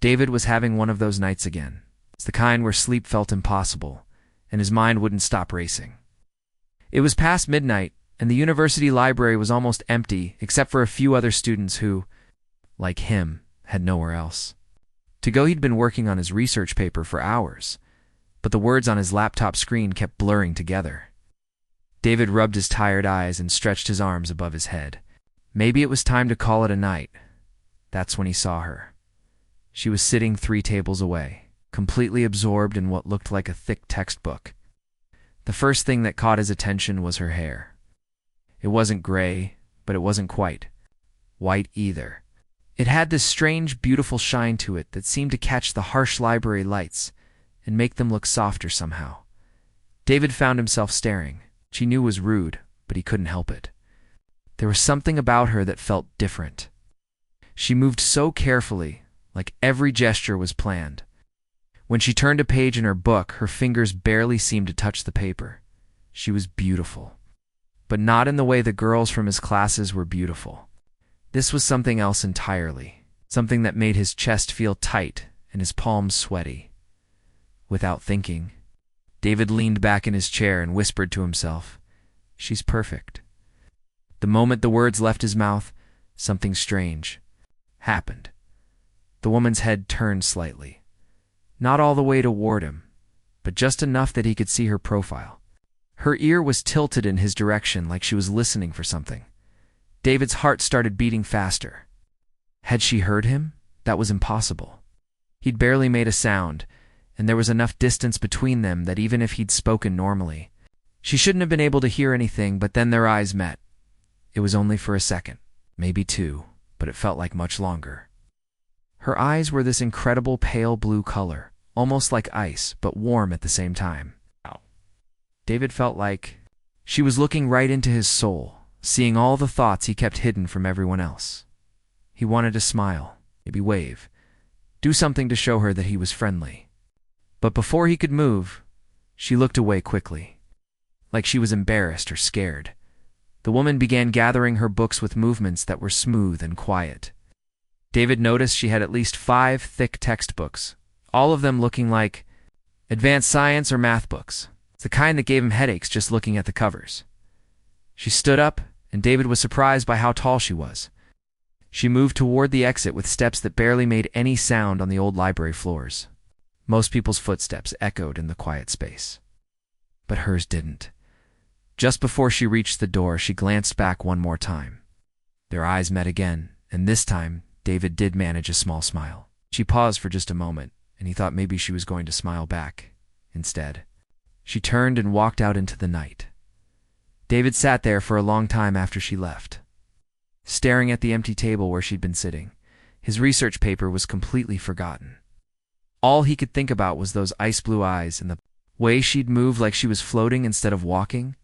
David was having one of those nights again. It's the kind where sleep felt impossible, and his mind wouldn't stop racing. It was past midnight, and the university library was almost empty except for a few other students who, like him, had nowhere else to go. He'd been working on his research paper for hours, but the words on his laptop screen kept blurring together. David rubbed his tired eyes and stretched his arms above his head. Maybe it was time to call it a night. That's when he saw her. She was sitting 3 tables away, completely absorbed in what looked like a thick textbook. The first thing that caught his attention was her hair. It wasn't gray, but it wasn't quite white either. It had this strange, beautiful shine to it that seemed to catch the harsh library lights and make them look softer somehow. David found himself staring. She knew was rude, but he couldn't help it. There was something about her that felt different. She moved so carefully, like every gesture was planned. When she turned a page in her book, her fingers barely seemed to touch the paper. She was beautiful, but not in the way the girls from his classes were beautiful. This was something else entirely, something that made his chest feel tight and his palms sweaty. Without thinking, David leaned back in his chair and whispered to himself, "She's perfect." The moment the words left his mouth, something strange happened. The woman's head turned slightly. Not all the way toward him, but just enough that he could see her profile. Her ear was tilted in his direction like she was listening for something. David's heart started beating faster. Had she heard him? That was impossible. He'd barely made a sound, and there was enough distance between them that even if he'd spoken normally, she shouldn't have been able to hear anything. But then their eyes met. It was only for a second, maybe 2, but it felt like much longer. Her eyes were this incredible pale blue color, almost like ice, but warm at the same time. David felt like she was looking right into his soul, seeing all the thoughts he kept hidden from everyone else. He wanted to smile, maybe wave, do something to show her that he was friendly. But before he could move, she looked away quickly, like she was embarrassed or scared. The woman began gathering her books with movements that were smooth and quiet. David noticed she had at least 5 thick textbooks, all of them looking like advanced science or math books. It's the kind that gave him headaches just looking at the covers. She stood up, and David was surprised by how tall she was. She moved toward the exit with steps that barely made any sound on the old library floors. Most people's footsteps echoed in the quiet space, but hers didn't. Just before she reached the door, she glanced back one more time. Their eyes met again, and this time, David did manage a small smile. She paused for just a moment, and he thought maybe she was going to smile back. Instead, she turned and walked out into the night. David sat there for a long time after she left, staring at the empty table where she'd been sitting. His research paper was completely forgotten. All he could think about was those ice blue eyes and the way she'd moved like she was floating instead of walking.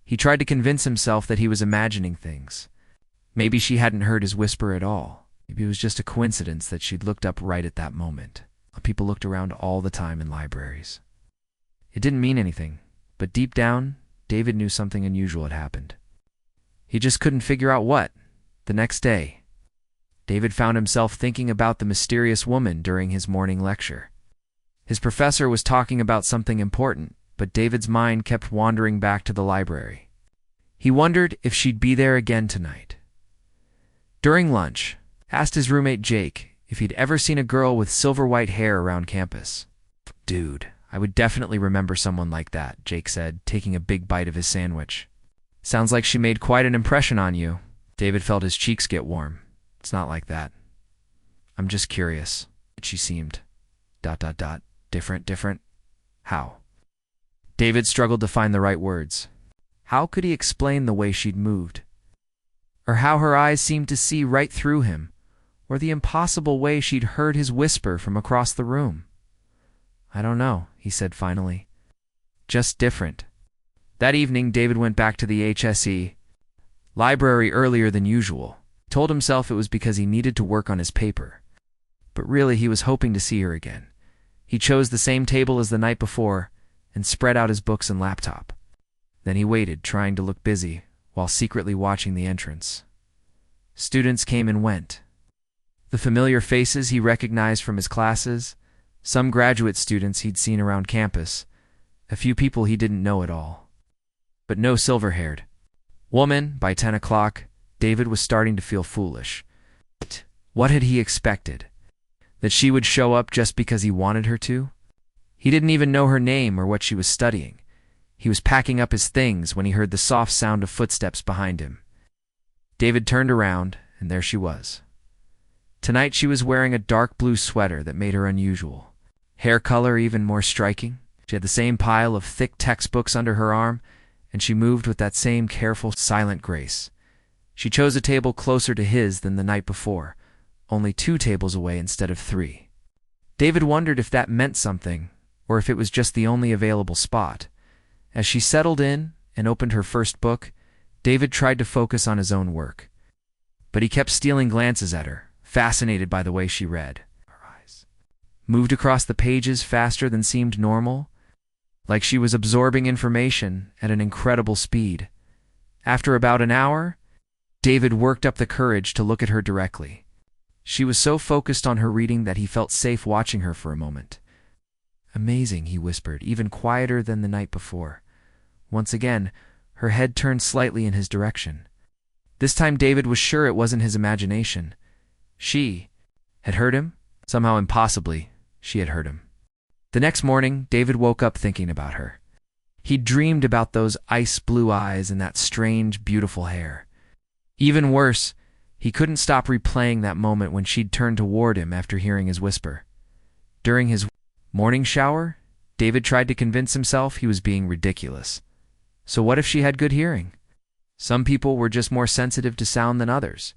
He tried to convince himself that he was imagining things. Maybe she hadn't heard his whisper at all. Maybe it was just a coincidence that she'd looked up right at that moment. People looked around all the time in libraries. It didn't mean anything, but deep down, David knew something unusual had happened. He just couldn't figure out what. The next day, David found himself thinking about the mysterious woman during his morning lecture. His professor was talking about something important, but David's mind kept wandering back to the library. He wondered if she'd be there again tonight. During lunch, asked his roommate Jake if he'd ever seen a girl with silver-white hair around campus. "Dude, I would definitely remember someone like that," Jake said, taking a big bite of his sandwich. "Sounds like she made quite an impression on you." David felt his cheeks get warm. "It's not like that. I'm just curious." She seemed... Different? How? David struggled to find the right words. How could he explain the way she'd moved? Or how her eyes seemed to see right through him? Or the impossible way she'd heard his whisper from across the room? "I don't know," he said finally. "Just different." That evening, David went back to the HSE library earlier than usual. He told himself it was because he needed to work on his paper. But really, he was hoping to see her again. He chose the same table as the night before and spread out his books and laptop. Then he waited, trying to look busy, while secretly watching the entrance. Students came and went. The familiar faces he recognized from his classes, some graduate students he'd seen around campus, a few people he didn't know at all. But no silver-haired woman. By 10 o'clock, David was starting to feel foolish. What had he expected? That she would show up just because he wanted her to? He didn't even know her name or what she was studying. He was packing up his things when he heard the soft sound of footsteps behind him. David turned around, and there she was. Tonight she was wearing a dark blue sweater that made her unusual. Hair color even more striking. She had the same pile of thick textbooks under her arm, and she moved with that same careful, silent grace. She chose a table closer to his than the night before, only 2 tables away instead of 3. David wondered if that meant something, or if it was just the only available spot. As she settled in and opened her first book, David tried to focus on his own work. But he kept stealing glances at her, fascinated by the way she read. Her eyes moved across the pages faster than seemed normal, like she was absorbing information at an incredible speed. After about an hour, David worked up the courage to look at her directly. She was so focused on her reading that he felt safe watching her for a moment. "Amazing," he whispered, even quieter than the night before. Once again, her head turned slightly in his direction. This time David was sure it wasn't his imagination. She had heard him? Somehow impossibly, she had heard him. The next morning, David woke up thinking about her. He'd dreamed about those ice-blue eyes and that strange, beautiful hair. Even worse, he couldn't stop replaying that moment when she'd turned toward him after hearing his whisper. During his morning shower, David tried to convince himself he was being ridiculous. So what if she had good hearing? Some people were just more sensitive to sound than others.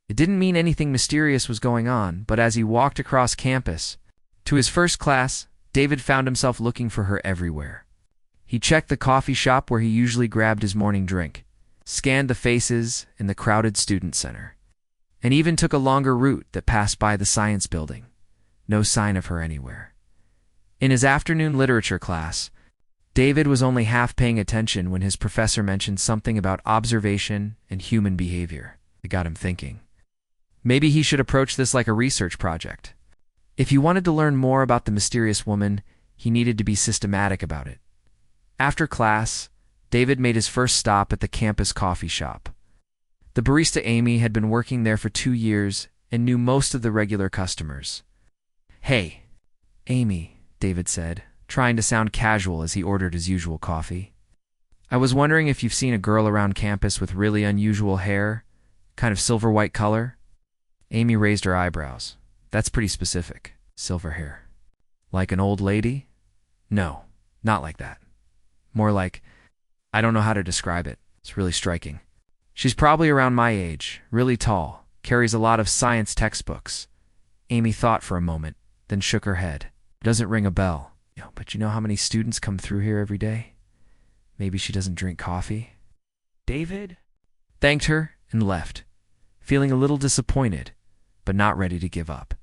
It didn't mean anything mysterious was going on, but as he walked across campus to his first class, David found himself looking for her everywhere. He checked the coffee shop where he usually grabbed his morning drink, scanned the faces in the crowded student center, and even took a longer route that passed by the science building. No sign of her anywhere. In his afternoon literature class, David was only half paying attention when his professor mentioned something about observation and human behavior. It got him thinking. Maybe he should approach this like a research project. If he wanted to learn more about the mysterious woman, he needed to be systematic about it. After class, David made his first stop at the campus coffee shop. The barista Amy had been working there for 2 years and knew most of the regular customers. "Hey, Amy," David said, trying to sound casual as he ordered his usual coffee. "I was wondering if you've seen a girl around campus with really unusual hair, kind of silver-white color?" Amy raised her eyebrows. "That's pretty specific. Silver hair. Like an old lady?" "No, not like that. More like, I don't know how to describe it. It's really striking. She's probably around my age, really tall, carries a lot of science textbooks." Amy thought for a moment, then shook her head. "Doesn't ring a bell. But you know how many students come through here every day? Maybe she doesn't drink coffee." David thanked her and left, feeling a little disappointed, but not ready to give up.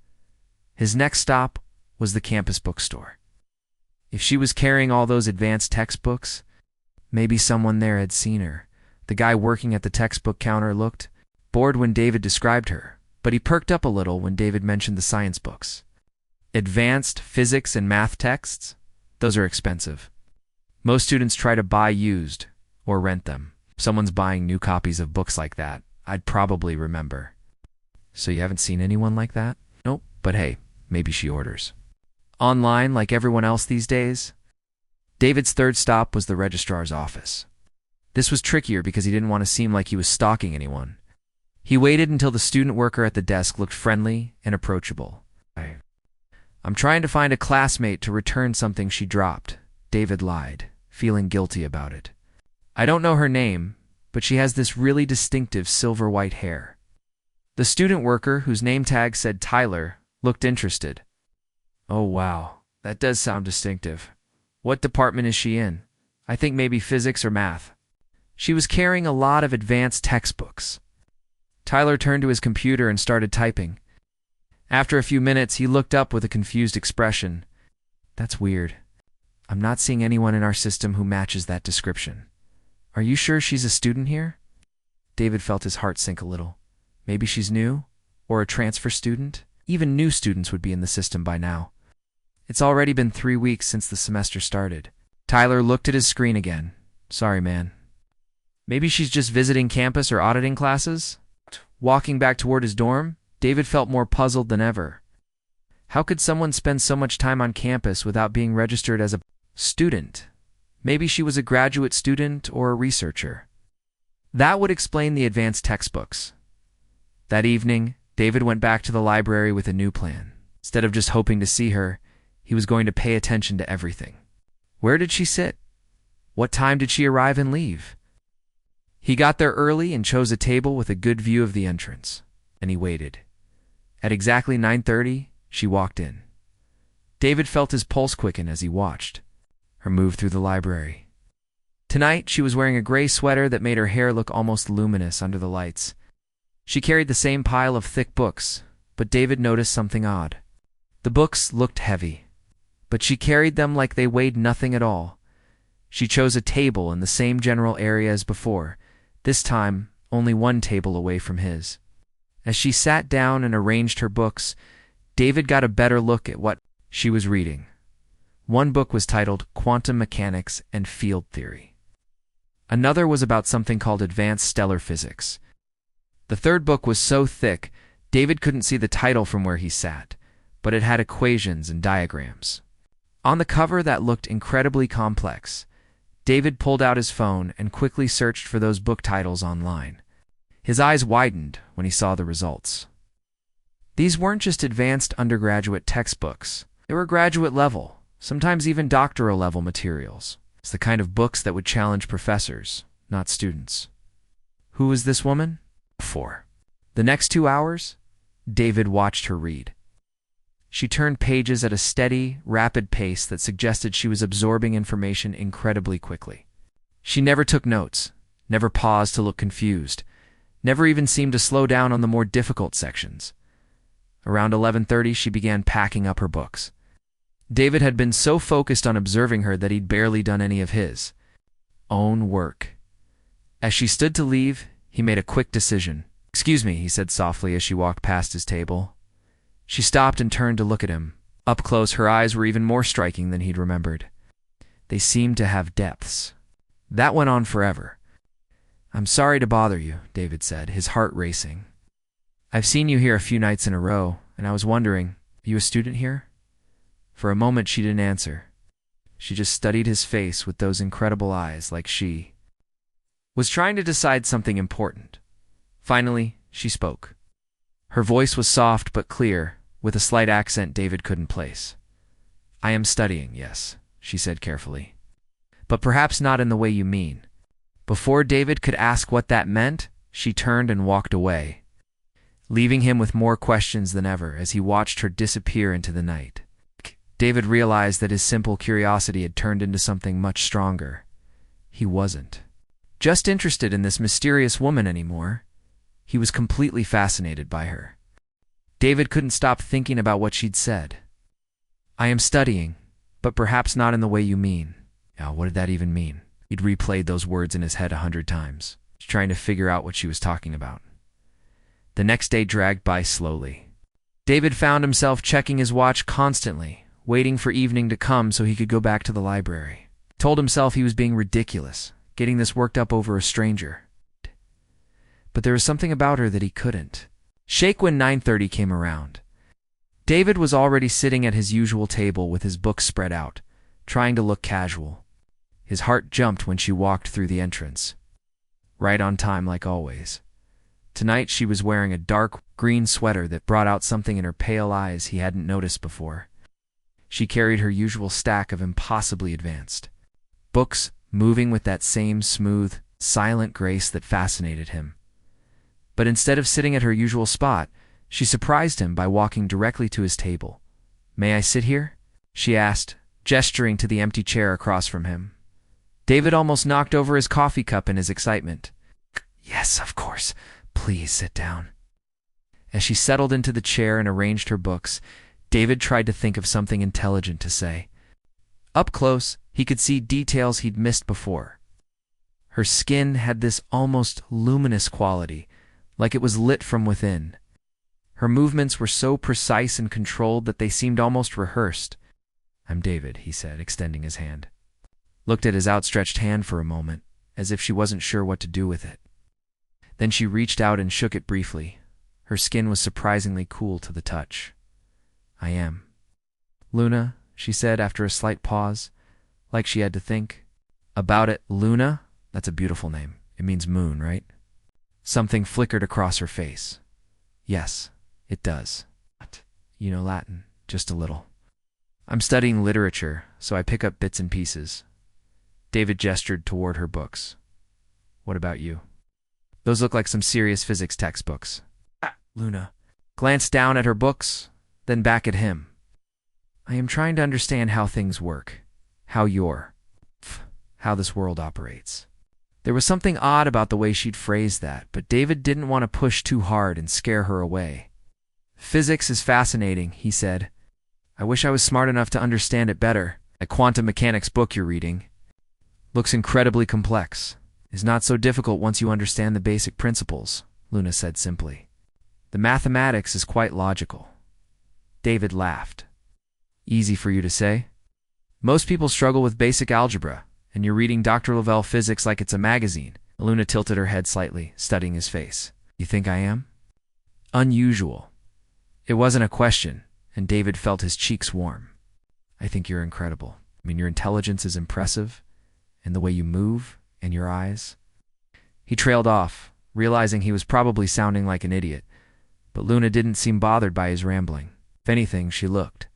His next stop was the campus bookstore. If she was carrying all those advanced textbooks, maybe someone there had seen her. The guy working at the textbook counter looked bored when David described her, but he perked up a little when David mentioned the science books. Advanced physics and math texts? Those are expensive. Most students try to buy used or rent them. If someone's buying new copies of books like that, I'd probably remember. "So you haven't seen anyone like that?" "Nope, but hey, maybe she orders online like everyone else these days." David's third stop was the registrar's office. This was trickier because he didn't want to seem like he was stalking anyone. He waited until the student worker at the desk looked friendly and approachable. "I'm trying to find a classmate to return something she dropped," David lied, feeling guilty about it. "I don't know her name, but she has this really distinctive silver-white hair." The student worker, whose name tag said Tyler, looked interested. "Oh wow, that does sound distinctive. What department is she in? I think maybe physics or math." She was carrying a lot of advanced textbooks. Tyler turned to his computer and started typing. After a few minutes, he looked up with a confused expression. "That's weird. I'm not seeing anyone in our system who matches that description. Are you sure she's a student here?" David felt his heart sink a little. Maybe she's new? or a transfer student. Even new students would be in the system by now. It's already been 3 weeks since the semester started. Tyler looked at his screen again. Sorry, man. Maybe she's just visiting campus or auditing classes? Walking back toward his dorm, David felt more puzzled than ever. How could someone spend so much time on campus without being registered as a student? Maybe she was a graduate student or a researcher. That would explain the advanced textbooks. That evening, David went back to the library with a new plan. Instead of just hoping to see her, he was going to pay attention to everything. Where did she sit? What time did she arrive and leave? He got there early and chose a table with a good view of the entrance, and he waited. At exactly 9:30, she walked in. David felt his pulse quicken as he watched her move through the library. Tonight, she was wearing a gray sweater that made her hair look almost luminous under the lights. She carried the same pile of thick books, but David noticed something odd. The books looked heavy, but she carried them like they weighed nothing at all. She chose a table in the same general area as before, this time only one table away from his. As she sat down and arranged her books, David got a better look at what she was reading. One book was titled Quantum Mechanics and Field Theory. Another was about something called Advanced Stellar Physics. The third book was so thick, David couldn't see the title from where he sat, but it had equations and diagrams. On the cover that looked incredibly complex, David pulled out his phone and quickly searched for those book titles online. His eyes widened when he saw the results. These weren't just advanced undergraduate textbooks. They were graduate level, sometimes even doctoral level materials. It's the kind of books that would challenge professors, not students. Who was this woman? For the next 2 hours, David watched her read. She turned pages at a steady, rapid pace that suggested she was absorbing information incredibly quickly. She never took notes, never paused to look confused, never even seemed to slow down on the more difficult sections. Around 11:30, she began packing up her books. David had been so focused on observing her that he'd barely done any of his own work. As she stood to leave, he made a quick decision. "Excuse me," he said softly as she walked past his table. She stopped and turned to look at him. Up close, her eyes were even more striking than he'd remembered. They seemed to have depths. That went on forever. "I'm sorry to bother you," David said, his heart racing. "I've seen you here a few nights in a row, and I was wondering, are you a student here?" For a moment she didn't answer. She just studied his face with those incredible eyes like she was trying to decide something important. Finally, she spoke. Her voice was soft but clear, with a slight accent David couldn't place. "I am studying, yes," she said carefully. "But perhaps not in the way you mean." Before David could ask what that meant, she turned and walked away, leaving him with more questions than ever as he watched her disappear into the night. David realized that his simple curiosity had turned into something much stronger. He wasn't just interested in this mysterious woman anymore. He was completely fascinated by her. David couldn't stop thinking about what she'd said. "I am studying, but perhaps not in the way you mean." Now, what did that even mean? He'd replayed those words in his head 100 times, trying to figure out what she was talking about. The next day dragged by slowly. David found himself checking his watch constantly, waiting for evening to come so he could go back to the library. Told himself he was being ridiculous, getting this worked up over a stranger. But there was something about her that he couldn't shake when 9:30 came around. David was already sitting at his usual table with his books spread out, trying to look casual. His heart jumped when she walked through the entrance. Right on time like always. Tonight she was wearing a dark green sweater that brought out something in her pale eyes he hadn't noticed before. She carried her usual stack of impossibly advanced books, moving with that same smooth, silent grace that fascinated him. But instead of sitting at her usual spot, she surprised him by walking directly to his table. "May I sit here?" she asked, gesturing to the empty chair across from him. David almost knocked over his coffee cup in his excitement. "Yes, of course. Please sit down." As she settled into the chair and arranged her books, David tried to think of something intelligent to say. Up close, he could see details he'd missed before. Her skin had this almost luminous quality, like it was lit from within. Her movements were so precise and controlled that they seemed almost rehearsed. "I'm David," he said, extending his hand. Looked at his outstretched hand for a moment, as if she wasn't sure what to do with it. Then she reached out and shook it briefly. Her skin was surprisingly cool to the touch. "I am." "Luna," she said after a slight pause, like she had to think. "About it, Luna? That's a beautiful name. It means moon, right?" Something flickered across her face. "Yes, it does." "You know Latin, just a little." "I'm studying literature, so I pick up bits and pieces." David gestured toward her books. "What about you?" "Those look like some serious physics textbooks." Luna glanced down at her books, then back at him. "I am trying to understand how things work, how this world operates." There was something odd about the way she'd phrased that, but David didn't want to push too hard and scare her away. "Physics is fascinating," he said. "I wish I was smart enough to understand it better. That quantum mechanics book you're reading looks incredibly complex. It's not so difficult once you understand the basic principles," Luna said simply. "The mathematics is quite logical." David laughed. "Easy for you to say? Most people struggle with basic algebra, and you're reading Dr. Lavelle physics like it's a magazine." Luna tilted her head slightly, studying his face. "You think I am?" "Unusual." It wasn't a question, and David felt his cheeks warm. "I think you're incredible. Your intelligence is impressive, and the way you move, and your eyes." He trailed off, realizing he was probably sounding like an idiot, but Luna didn't seem bothered by his rambling. If anything, she looked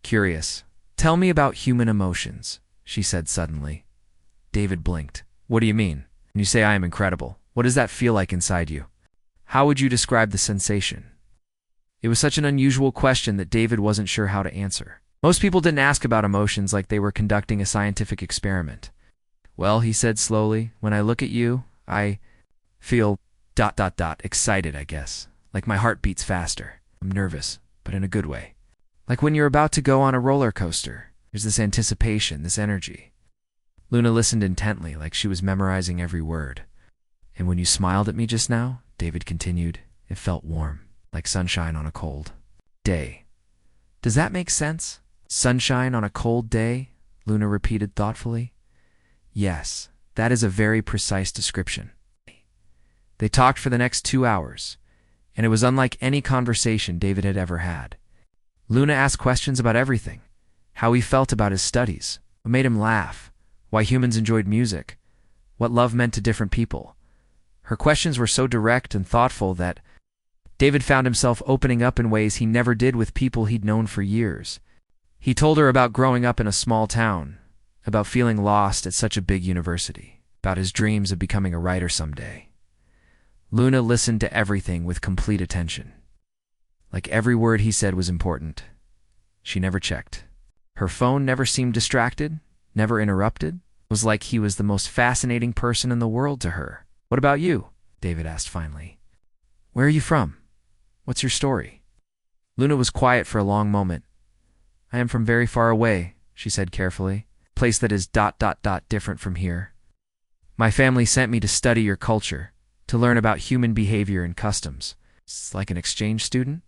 curious. "Tell me about human emotions," she said suddenly. David blinked. "What do you mean? When you say I am incredible, what does that feel like inside you? How would you describe the sensation?" It was such an unusual question that David wasn't sure how to answer. Most people didn't ask about emotions like they were conducting a scientific experiment. "Well," he said slowly, "when I look at you, I feel ... excited, I guess. Like my heart beats faster. I'm nervous, but in a good way. Like when you're about to go on a roller coaster. There's this anticipation, this energy." Luna listened intently, like she was memorizing every word. "And when you smiled at me just now," David continued, "it felt warm, like sunshine on a cold day." "Does that make sense? Sunshine on a cold day?" Luna repeated thoughtfully. "Yes, that is a very precise description." They talked for the next 2 hours, and it was unlike any conversation David had ever had. Luna asked questions about everything: how he felt about his studies, what made him laugh, why humans enjoyed music, what love meant to different people. Her questions were so direct and thoughtful that David found himself opening up in ways he never did with people he'd known for years. He told her about growing up in a small town, about feeling lost at such a big university, about his dreams of becoming a writer someday. Luna listened to everything with complete attention. Like every word he said was important. She never checked. Her phone never seemed distracted, never interrupted. It was like he was the most fascinating person in the world to her. "What about you?" David asked finally. "Where are you from? What's your story?" Luna was quiet for a long moment. "I am from very far away," she said carefully. "A place that is ... different from here. My family sent me to study your culture, to learn about human behavior and customs. It's like an exchange student?"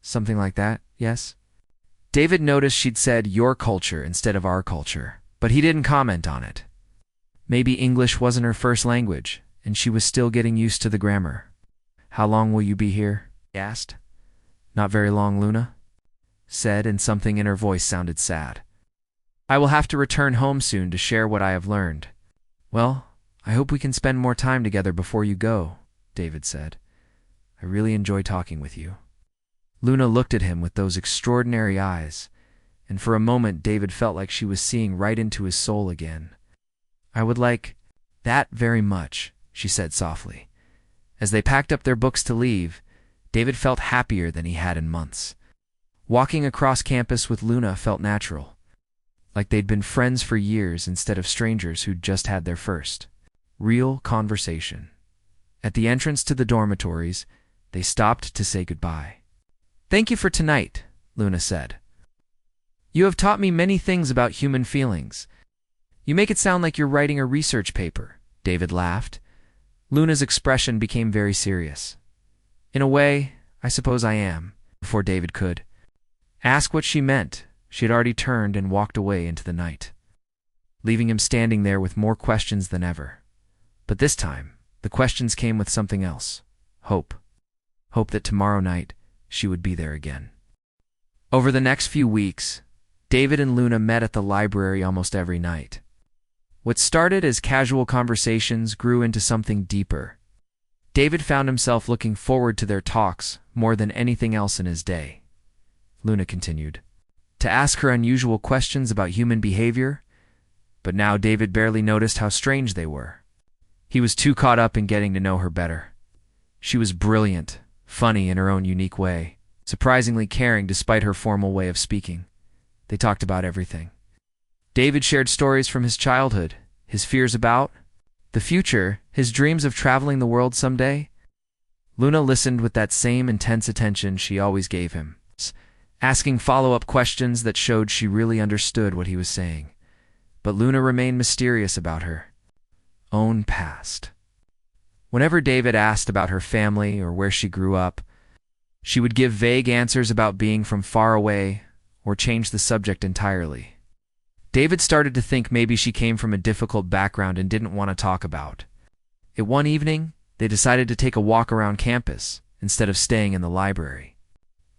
"Something like that, yes." David noticed she'd said your culture instead of our culture, but he didn't comment on it. Maybe English wasn't her first language, and she was still getting used to the grammar. "How long will you be here?" he asked. "Not very long," Luna said, and something in her voice sounded sad. "I will have to return home soon to share what I have learned." "Well, I hope we can spend more time together before you go," David said. "I really enjoy talking with you." Luna looked at him with those extraordinary eyes, and for a moment David felt like she was seeing right into his soul again. "I would like that very much," she said softly. As they packed up their books to leave, David felt happier than he had in months. Walking across campus with Luna felt natural, like they'd been friends for years instead of strangers who'd just had their first real conversation. At the entrance to the dormitories, they stopped to say goodbye. "Thank you for tonight," Luna said. "You have taught me many things about human feelings." "You make it sound like you're writing a research paper," David laughed. Luna's expression became very serious. "In a way, I suppose I am, before David could ask what she meant. She had already turned and walked away into the night, leaving him standing there with more questions than ever. But this time, the questions came with something else. Hope. Hope that tomorrow night she would be there again. Over the next few weeks, David and Luna met at the library almost every night. What started as casual conversations grew into something deeper. David found himself looking forward to their talks more than anything else in his day. Luna continued to ask her unusual questions about human behavior, but now David barely noticed how strange they were. He was too caught up in getting to know her better. She was brilliant, funny in her own unique way, surprisingly caring despite her formal way of speaking. They talked about everything. David shared stories from his childhood, his fears about the future, his dreams of traveling the world someday. Luna listened with that same intense attention she always gave him, asking follow-up questions that showed she really understood what he was saying. But Luna remained mysterious about her own past. Whenever David asked about her family or where she grew up, she would give vague answers about being from far away or change the subject entirely. David started to think maybe she came from a difficult background and didn't want to talk about it. One evening, they decided to take a walk around campus instead of staying in the library.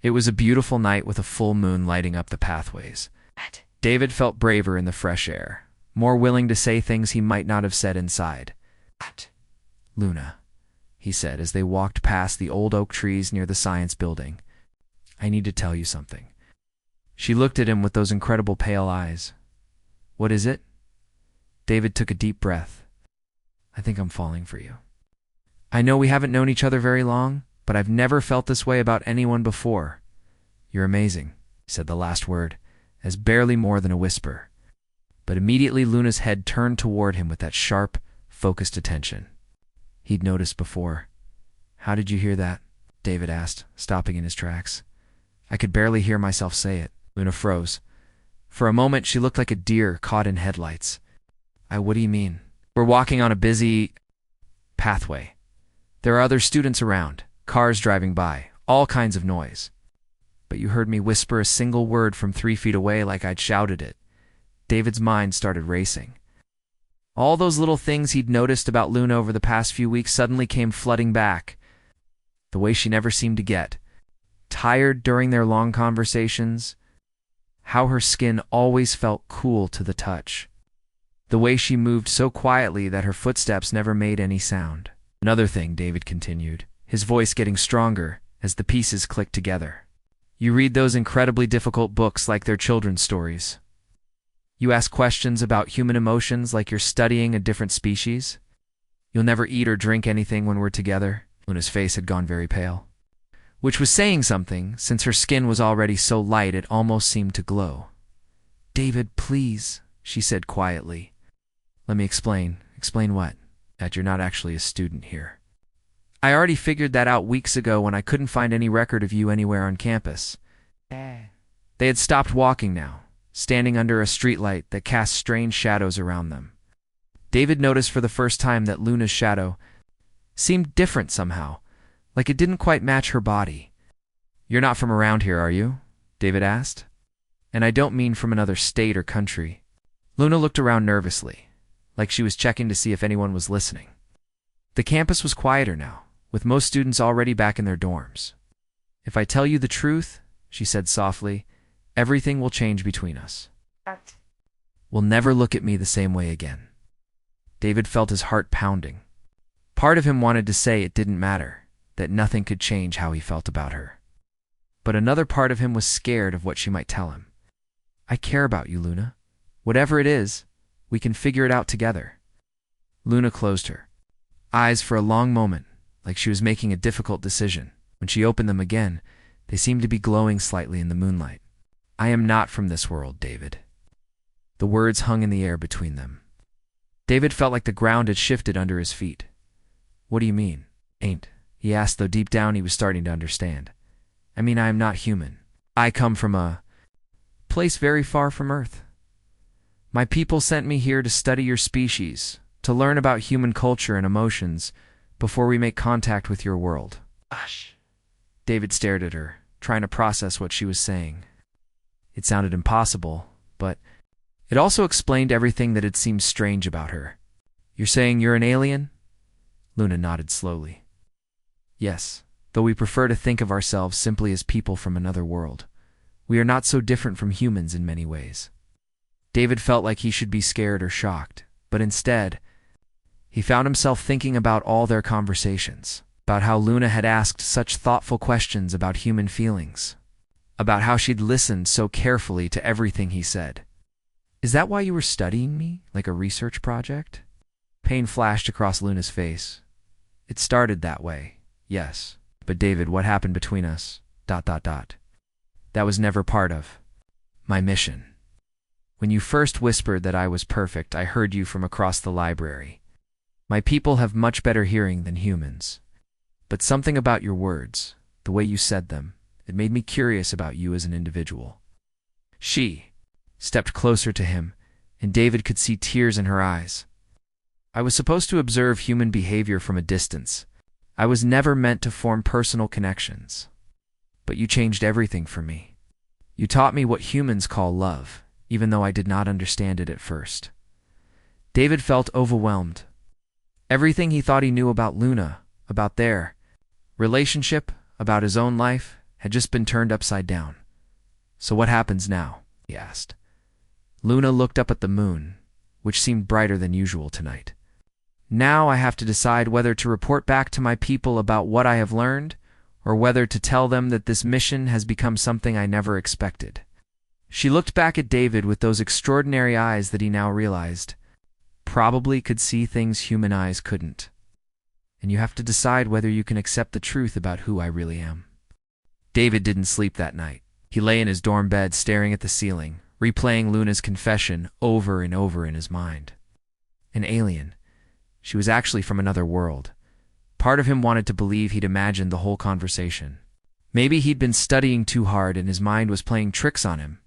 It was a beautiful night with a full moon lighting up the pathways. David felt braver in the fresh air, more willing to say things he might not have said inside. Luna, he said as they walked past the old oak trees near the science building. I need to tell you something. She looked at him with those incredible pale eyes. What is it? David took a deep breath. I think I'm falling for you. I know we haven't known each other very long, but I've never felt this way about anyone before. You're amazing, said the last word, as barely more than a whisper. But immediately Luna's head turned toward him with that sharp, focused attention he'd noticed before. How did you hear that? David asked, stopping in his tracks. I could barely hear myself say it. Luna froze. For a moment, she looked like a deer caught in headlights. What do you mean? We're walking on a busy pathway. There are other students around, cars driving by, all kinds of noise. But you heard me whisper a single word from 3 feet away like I'd shouted it. David's mind started racing. All those little things he'd noticed about Luna over the past few weeks suddenly came flooding back. The way she never seemed to get tired during their long conversations. How her skin always felt cool to the touch. The way she moved so quietly that her footsteps never made any sound. Another thing, David continued, his voice getting stronger as the pieces clicked together. You read those incredibly difficult books like they're children's stories. You ask questions about human emotions like you're studying a different species. You'll never eat or drink anything when we're together. Luna's face had gone very pale, which was saying something since her skin was already so light it almost seemed to glow. David, please, she said quietly. Let me explain. Explain what? That you're not actually a student here. I already figured that out weeks ago when I couldn't find any record of you anywhere on campus. They had stopped walking now, standing under a streetlight that cast strange shadows around them. David noticed for the first time that Luna's shadow seemed different somehow, like it didn't quite match her body. You're not from around here, are you? David asked. And I don't mean from another state or country. Luna looked around nervously, like she was checking to see if anyone was listening. The campus was quieter now, with most students already back in their dorms. If I tell you the truth, she said softly, everything will change between us. Will never look at me the same way again. David felt his heart pounding. Part of him wanted to say it didn't matter, that nothing could change how he felt about her. But another part of him was scared of what she might tell him. I care about you, Luna. Whatever it is, we can figure it out together. Luna closed her eyes for a long moment, like she was making a difficult decision. When she opened them again, they seemed to be glowing slightly in the moonlight. I am not from this world, David. The words hung in the air between them. David felt like the ground had shifted under his feet. What do you mean? Ain't, he asked, though deep down he was starting to understand. I mean, I am not human. I come from a place very far from Earth. My people sent me here to study your species, to learn about human culture and emotions before we make contact with your world. Gosh. David stared at her, trying to process what she was saying. It sounded impossible, but it also explained everything that had seemed strange about her. "You're saying you're an alien?" Luna nodded slowly. "Yes, though we prefer to think of ourselves simply as people from another world. We are not so different from humans in many ways." David felt like he should be scared or shocked, but instead, he found himself thinking about all their conversations, about how Luna had asked such thoughtful questions about human feelings, about how she'd listened so carefully to everything he said. "Is that why you were studying me, like a research project?" Pain flashed across Luna's face. "It started that way, yes. But David, what happened between us? ... That was never part of my mission. When you first whispered that I was perfect, I heard you from across the library. My people have much better hearing than humans. But something about your words, the way you said them, it made me curious about you as an individual." She stepped closer to him, and David could see tears in her eyes. "I was supposed to observe human behavior from a distance. I was never meant to form personal connections. But you changed everything for me. You taught me what humans call love, even though I did not understand it at first." David felt overwhelmed. Everything he thought he knew about Luna, about their relationship, about his own life, had just been turned upside down. "So what happens now?" he asked. Luna looked up at the moon, which seemed brighter than usual tonight. "Now I have to decide whether to report back to my people about what I have learned, or whether to tell them that this mission has become something I never expected." She looked back at David with those extraordinary eyes that he now realized probably could see things human eyes couldn't. "And you have to decide whether you can accept the truth about who I really am." David didn't sleep that night. He lay in his dorm bed staring at the ceiling, replaying Luna's confession over and over in his mind. An alien. She was actually from another world. Part of him wanted to believe he'd imagined the whole conversation. Maybe he'd been studying too hard and his mind was playing tricks on him.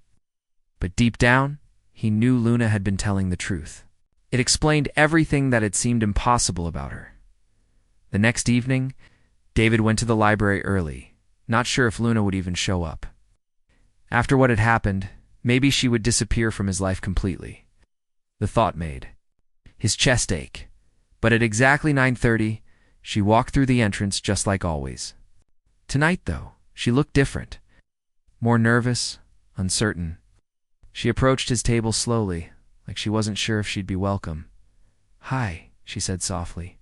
But deep down, he knew Luna had been telling the truth. It explained everything that had seemed impossible about her. The next evening, David went to the library early, not sure if Luna would even show up. After what had happened, maybe she would disappear from his life completely. The thought made his chest ache. But at exactly 9:30, she walked through the entrance just like always. Tonight, though, she looked different. More nervous, uncertain. She approached his table slowly, like she wasn't sure if she'd be welcome. "Hi," she said softly.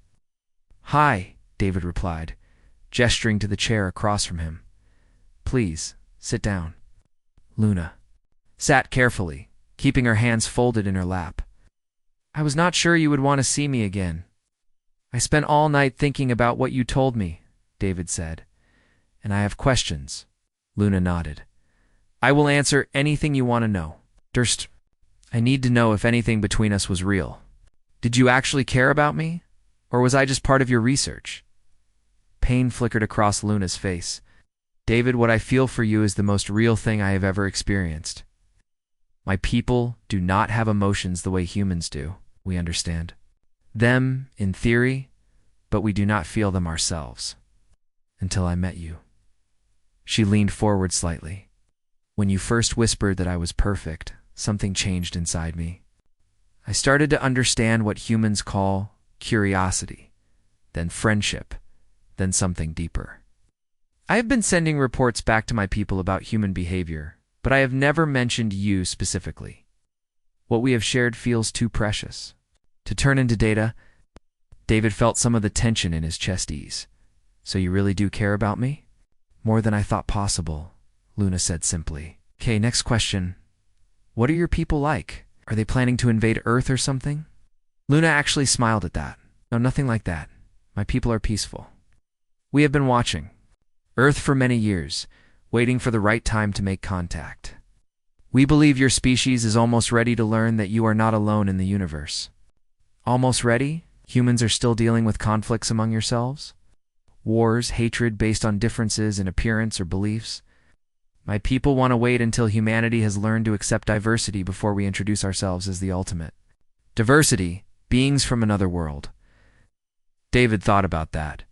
"Hi," David replied, gesturing to the chair across from him. "Please, sit down." Luna sat carefully, keeping her hands folded in her lap. "I was not sure you would want to see me again. I spent all night thinking about what you told me," David said. "And I have questions." Luna nodded. "I will answer anything you want to know. First, I need to know if anything between us was real. Did you actually care about me? Or was I just part of your research?" Pain flickered across Luna's face. "David, what I feel for you is the most real thing I have ever experienced. My people do not have emotions the way humans do, we understand. Them, in theory, but we do not feel them ourselves. Until I met you." She leaned forward slightly. "When you first whispered that I was perfect, something changed inside me. I started to understand what humans call curiosity, then friendship, then something deeper. I have been sending reports back to my people about human behavior, but I have never mentioned you specifically. What we have shared feels too precious to turn into data." David felt some of the tension in his chest ease. "So you really do care about me?" "More than I thought possible," Luna said simply. "Okay, next question. What are your people like? Are they planning to invade Earth or something?" Luna actually smiled at that. "No, nothing like that. My people are peaceful. We have been watching Earth for many years, waiting for the right time to make contact. We believe your species is almost ready to learn that you are not alone in the universe." "Almost ready? Humans are still dealing with conflicts among yourselves? Wars, hatred based on differences in appearance or beliefs? My people want to wait until humanity has learned to accept diversity before we introduce ourselves as the ultimate. Diversity, beings from another world." David thought about that.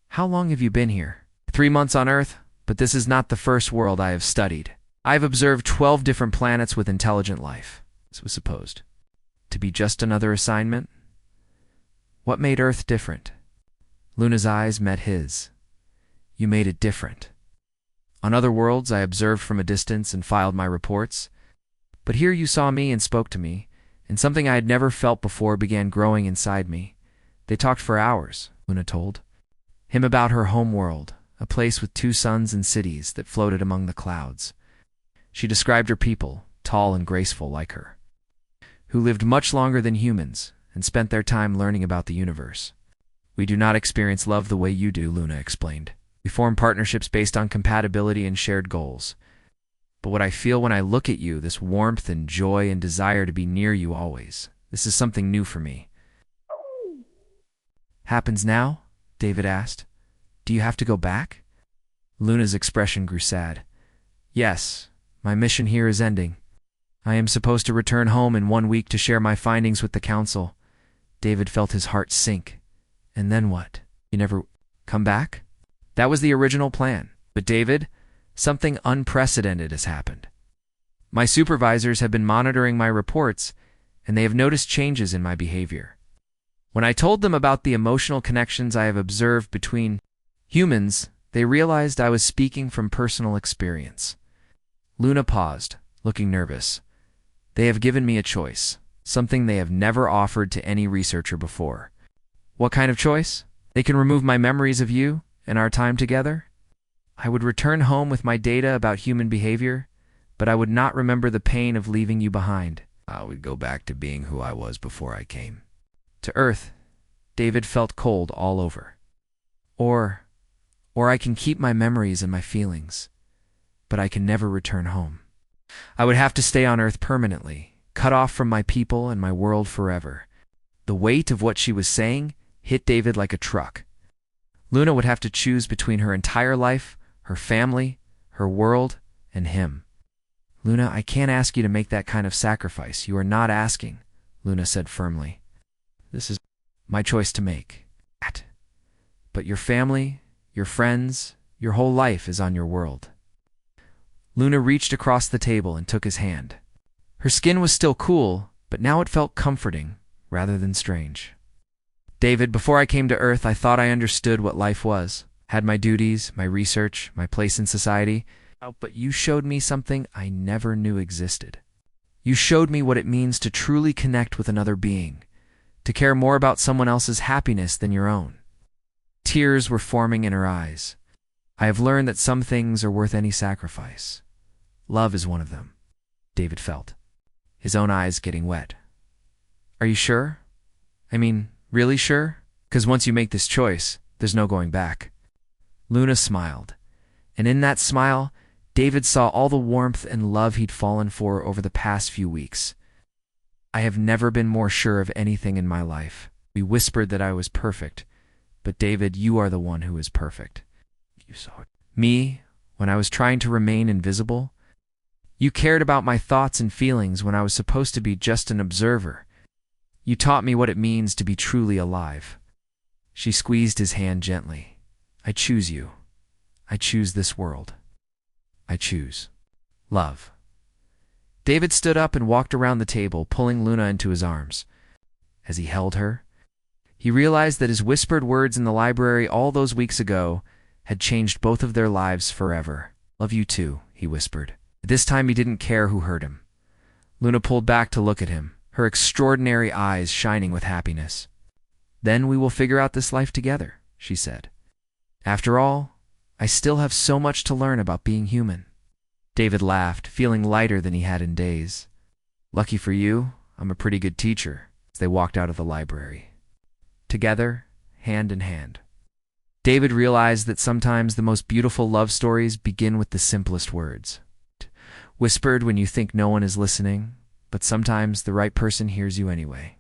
"How long have you been here?" 3 months on Earth, but this is not the first world I have studied. I have observed 12 different planets with intelligent life. This was supposed to be just another assignment. What made Earth different? Luna's eyes met his. You made it different. On other worlds, I observed from a distance and filed my reports. But here you saw me and spoke to me, and something I had never felt before began growing inside me. They talked for hours, Luna told him about her home world, a place with 2 suns and cities that floated among the clouds. She described her people, tall and graceful like her, who lived much longer than humans and spent their time learning about the universe. We do not experience love the way you do, Luna explained. We form partnerships based on compatibility and shared goals. But what I feel when I look at you, this warmth and joy and desire to be near you always, this is something new for me. Happens now? David asked. Do you have to go back? Luna's expression grew sad. Yes, my mission here is ending. I am supposed to return home in 1 week to share my findings with the council. David felt his heart sink. And then what? You never come back? That was the original plan. But David, something unprecedented has happened. My supervisors have been monitoring my reports, and they have noticed changes in my behavior. When I told them about the emotional connections I have observed between humans, they realized I was speaking from personal experience. Luna paused, looking nervous. They have given me a choice, something they have never offered to any researcher before. What kind of choice? They can remove my memories of you and our time together. I would return home with my data about human behavior, but I would not remember the pain of leaving you behind. I would go back to being who I was before I came to Earth. David felt cold all over. Or I can keep my memories and my feelings, but I can never return home. I would have to stay on Earth permanently, cut off from my people and my world forever. The weight of what she was saying hit David like a truck. Luna would have to choose between her entire life, her family, her world, and him. Luna, I can't ask you to make that kind of sacrifice. You are not asking, Luna said firmly. This is my choice to make. But your family, your friends, your whole life is on your world. Luna reached across the table and took his hand. Her skin was still cool, but now it felt comforting rather than strange. David, before I came to Earth, I thought I understood what life was. Had my duties, my research, my place in society. But you showed me something I never knew existed. You showed me what it means to truly connect with another being, to care more about someone else's happiness than your own. Tears were forming in her eyes. I have learned that some things are worth any sacrifice. Love is one of them, David felt, his own eyes getting wet. Are you sure? I mean, really sure? 'Cause once you make this choice, there's no going back. Luna smiled, and in that smile, David saw all the warmth and love he'd fallen for over the past few weeks. I have never been more sure of anything in my life. We whispered that I was perfect, but David, you are the one who is perfect. You saw it. Me, when I was trying to remain invisible. You cared about my thoughts and feelings when I was supposed to be just an observer. You taught me what it means to be truly alive. She squeezed his hand gently. I choose you. I choose this world. I choose love. David stood up and walked around the table, pulling Luna into his arms. As he held her, he realized that his whispered words in the library all those weeks ago had changed both of their lives forever. Love you too, he whispered. This time he didn't care who heard him. Luna pulled back to look at him, her extraordinary eyes shining with happiness. Then we will figure out this life together, she said. After all, I still have so much to learn about being human. David laughed, feeling lighter than he had in days. Lucky for you, I'm a pretty good teacher, as they walked out of the library. Together, hand in hand. David realized that sometimes the most beautiful love stories begin with the simplest words. Whispered when you think no one is listening, but sometimes the right person hears you anyway.